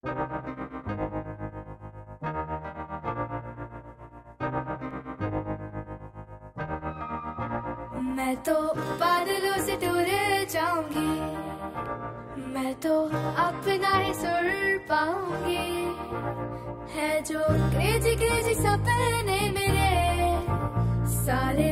मैं तो बादलों से दूर जाऊंगी, मैं तो अपना ही सुर पाऊंगी। है जो क्रेजी क्रेजी सपने मेरे सारे